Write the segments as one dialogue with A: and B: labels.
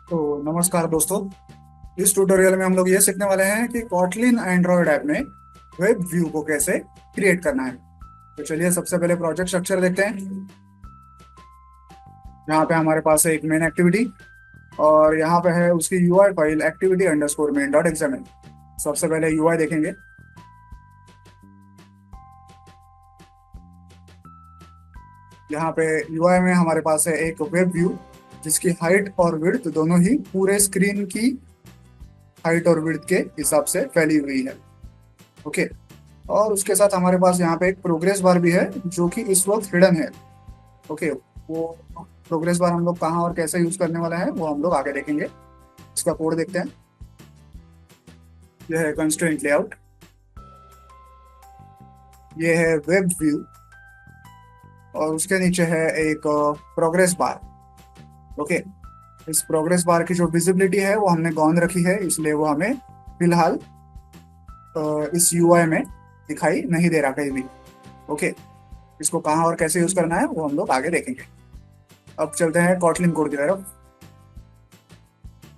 A: तो नमस्कार दोस्तों। इस ट्यूटोरियल में हम लोग ये सीखने वाले हैं कि कॉटलिन एंड्रॉयड ऐप में वेब व्यू को कैसे क्रिएट करना है। तो चलिए सबसे पहले प्रोजेक्ट स्ट्रक्चर देखते हैं। यहाँ पे हमारे पास है एक मेन एक्टिविटी और यहाँ पे है उसकी UI file activity underscore main dot XML. सबसे पहले यूआई देखेंगे। यहाँ पे यूआई में हमारे पास है एक वेब व्यू जिसकी हाइट और विड्थ दोनों ही पूरे स्क्रीन की हाइट और विड्थ के हिसाब से फैली हुई है। ओके। और उसके साथ हमारे पास यहाँ पे एक प्रोग्रेस बार भी है जो कि इस वक्त हिडन है। ओके। वो प्रोग्रेस बार हम लोग कहाँ और कैसे यूज करने वाला है वो हम लोग आगे देखेंगे। इसका कोड देखते हैं। यह है कंस्ट्रेंट लेआउट, ये है वेब व्यू और उसके नीचे है एक प्रोग्रेस बार। ओके। इस प्रोग्रेस बार की जो विजिबिलिटी है वो हमने गॉन रखी है, इसलिए वो हमें फिलहाल इस यूआई में दिखाई नहीं दे रहा कहीं भी। ओके। इसको कहाँ और कैसे यूज करना है वो हम लोग आगे देखेंगे। अब चलते हैं कॉटलिन कोड की तरफ।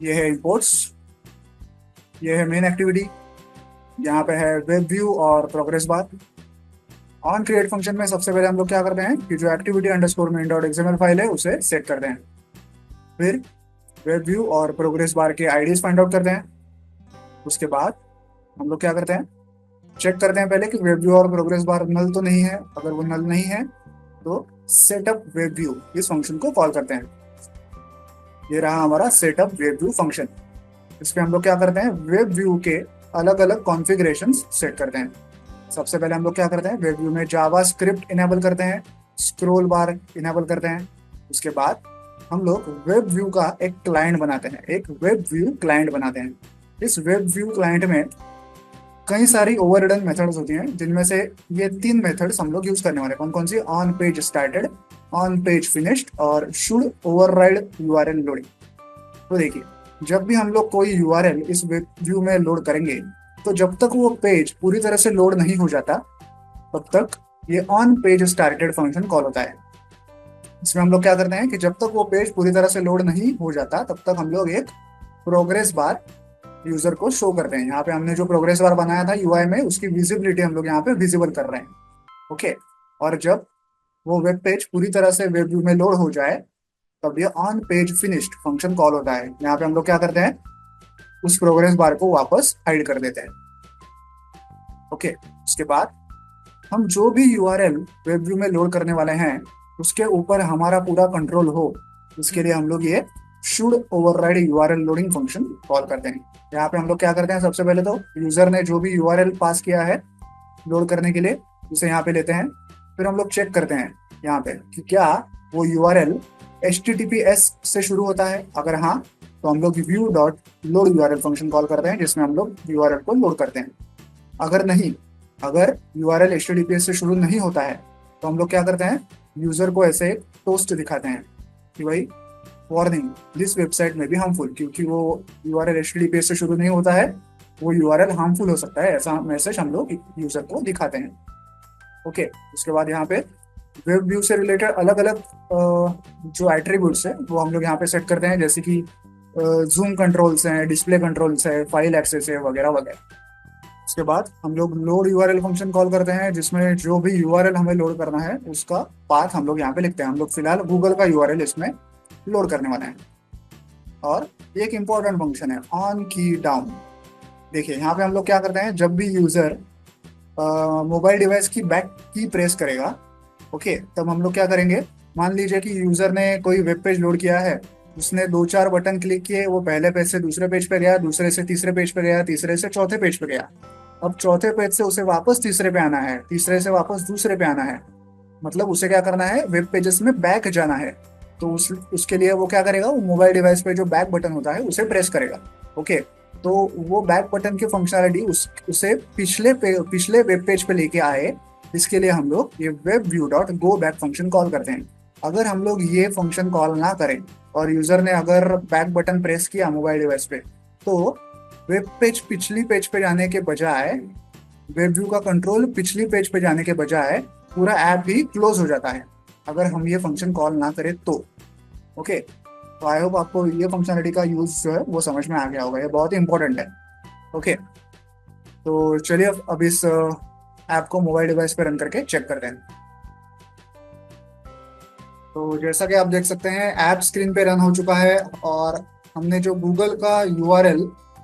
A: ये है इंपोर्ट्स, ये है मेन एक्टिविटी, यहाँ पे है वेब व्यू और progress bar. On create function में सबसे पहले हम लोग क्या करते हैं कि जो activity underscore main dot XML file है उसे सेट करते हैं। फिर वेब व्यू और प्रोग्रेस बार के आईडीज फाइंड आउट करते हैं। उसके बाद हम लोग क्या करते हैं, चेक करते हैं पहले कि वेब व्यू और प्रोग्रेस बार नल तो नहीं है। अगर वो नल नहीं है तो सेटअप वेब व्यू इस फंक्शन को कॉल करते हैं। ये रहा हमारा सेटअप वेब व्यू फंक्शन। इस पे हम लोग क्या करते हैं, वेब व्यू के अलग अलग कॉन्फ़िगरेशंस सेट करते हैं। सबसे पहले हम लोग क्या करते हैं, वेब व्यू में जावा स्क्रिप्ट इनेबल करते हैं, स्क्रोल बार इनेबल करते हैं। उसके बाद हम लोग वेब व्यू का एक क्लाइंट बनाते हैं, एक वेब व्यू क्लाइंट बनाते हैं। इस वेब व्यू क्लाइंट में कई सारी ओवररिडन मेथड्स होती हैं, जिनमें से ये तीन मेथड्स हम लोग यूज करने वाले हैं। कौन कौन सी, on page started, on page finished और शुड ओवरराइड यूआरएल लोडिंग। तो देखिए, जब भी हम लोग कोई यूआरएल इस वेब व्यू में लोड करेंगे तो जब तक वो पेज पूरी तरह से लोड नहीं हो जाता तब तक ये on page started function call होता है। इसमें हम लोग क्या करते हैं कि जब तक वो पेज पूरी तरह से लोड नहीं हो जाता तब तक हम लोग एक प्रोग्रेस बार यूजर को शो करते हैं। यहाँ पे हमने जो प्रोग्रेस बार बनाया था यूआई में उसकी विजिबिलिटी हम लोग यहाँ पे विजिबल कर रहे हैं। ओके। और जब वो वेब पेज पूरी तरह से वेब व्यू में लोड हो जाए तब ये on page finished function call होता है। यहाँ पे हम लोग क्या करते हैं, उस प्रोग्रेस बार को वापस हाइड कर देते हैं। ओके। उसके बाद हम जो भी यूआरएल वेब व्यू में लोड करने वाले हैं उसके ऊपर हमारा पूरा कंट्रोल हो, इसके लिए हम लोग ये should override URL loading function call करते हैं। यहाँ पे हम लोग क्या करते हैं, सबसे पहले तो यूजर ने जो भी यूआरएल पास किया है लोड करने के लिए उसे यहाँ पे लेते हैं। फिर हम लोग चेक करते हैं यहाँ पे कि क्या वो यूआरएल HTTPS से शुरू होता है। अगर हाँ तो हम लोग view dot load URL function call करते हैं जिसमें हम लोग यूआरएल को लोड करते हैं। अगर नहीं, अगर यूआरएल HTTPS से शुरू नहीं होता है तो हम लोग क्या करते हैं, यूजर को ऐसे टोस्ट दिखाते हैं कि भाई वार्निंग दिस वेबसाइट में भी हार्मफुल, क्योंकि वो यूआरएल HTTPS से शुरू नहीं होता है, वो यूआरएल हार्मफुल हो सकता है, ऐसा मैसेज हम लोग यूजर को दिखाते हैं। ओके। उसके बाद यहाँ पे वेब व्यू से रिलेटेड अलग अलग जो एट्रीब्यूट्स है वो हम लोग यहाँ पे सेट करते हैं, जैसे कि जूम कंट्रोल्स हैं, डिस्प्ले कंट्रोल्स है, फाइल एक्सेस है, वगैरह वगैरह। उसके बाद हम लोग लोड यूआरएल फंक्शन कॉल करते हैं जिसमें जो भी यूआरएल हमें लोड करना है उसका पाथ हम लोग यहाँ पे लिखते हैं। हम लोग फिलहाल गूगल का यूआरएल इसमें लोड करने वाले हैं। और एक इंपॉर्टेंट फंक्शन है ऑन की डाउन। देखिए यहाँ पे हम लोग क्या करते हैं, जब भी यूजर मोबाइल डिवाइस की बैक की प्रेस करेगा, ओके, तब हम लोग क्या करेंगे, मान लीजिए कि यूजर ने कोई वेब पेज लोड किया है, उसने दो चार बटन क्लिक किए, वो पहले पेज से दूसरे पेज पे गया, दूसरे से तीसरे पेज पे गया, तीसरे से चौथे पेज पे गया। अब चौथे पेज से उसे वापस तीसरे पे आना है, तीसरे से वापस दूसरे पे आना है, मतलब उसे क्या करना है, वेब पेजेस में बैक जाना है। तो उसके लिए वो क्या करेगा, वो मोबाइल डिवाइस पे जो बैक बटन होता है उसे प्रेस करेगा। ओके। तो वो बैक बटन की फंक्शनलिटी उसे पिछले वेब पेज पे लेके आए, इसके लिए हम लोग ये web view dot go back function call करते हैं। अगर हम लोग ये फंक्शन कॉल ना करें और यूजर ने अगर बैक बटन प्रेस किया मोबाइल डिवाइस पे, तो वेब पेज पिछली पेज पे जाने के बजाय, वेब व्यू का कंट्रोल पिछली पेज पे जाने के बजाय पूरा ऐप ही क्लोज हो जाता है अगर हम ये फंक्शन कॉल ना करें तो। ओके। तो आई होप आपको ये फंक्शनलिटी का यूज जो है वो समझ में आ गया होगा, ये बहुत ही इंपॉर्टेंट है। ओके, तो चलिए अब इस ऐप को मोबाइल डिवाइस पे रन करके चेक करते हैं। तो जैसा कि आप देख सकते हैं ऐप स्क्रीन पे रन हो चुका है, और हमने जो गूगल का यूआरएल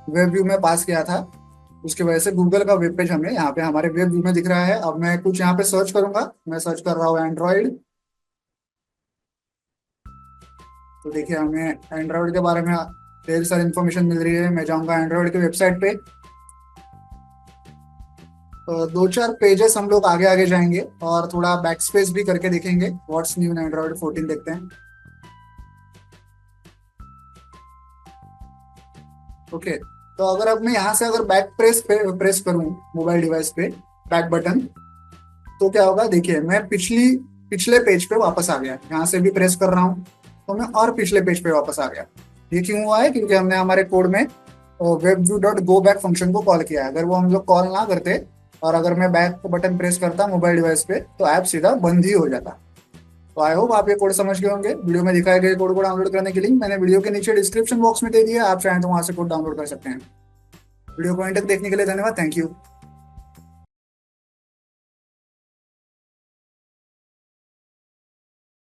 A: वेब व्यू में पास किया था उसकी वजह से गूगल का वेब पेज हमें यहाँ पे हमारे वेब व्यू में दिख रहा है। अब मैं कुछ यहाँ पे सर्च करूंगा, मैं सर्च कर रहा हूँ एंड्रॉइड। तो देखिए हमें एंड्रॉइड के बारे में ढेर सारी इन्फॉर्मेशन मिल रही है। मैं जाऊंगा एंड्रॉइड की वेबसाइट पे, तो दो चार पेजेस हम लोग आगे आगे जाएंगे और थोड़ा बैक स्पेस भी करके देखेंगे। व्हाट्स न्यू इन एंड्रॉइड 14 देखते हैं। ओके, तो अगर अब मैं यहाँ से अगर बैक प्रेस करूँ मोबाइल डिवाइस पे बैक बटन, तो क्या होगा देखिए मैं पिछले पेज पे वापस आ गया। यहाँ से भी प्रेस कर रहा हूँ तो मैं और पिछले पेज पे वापस आ गया। ये क्यों हुआ है? क्योंकि हमने हमारे कोड में web dot go back function को कॉल किया है। अगर वो हम लोग कॉल ना करते और अगर मैं बैक बटन प्रेस करता मोबाइल डिवाइस पे, तो ऐप सीधा बंद ही हो जाता। तो आई होप आप ये कोड समझ गए होंगे। वीडियो में दिखाए गए कोड को डाउनलोड करने की लिंक मैंने वीडियो के नीचे डिस्क्रिप्शन बॉक्स में दे दिया है, आप चाहें तो वहां से कोड डाउनलोड कर सकते हैं। वीडियो को एंड तक देखने के लिए धन्यवाद। Thank you.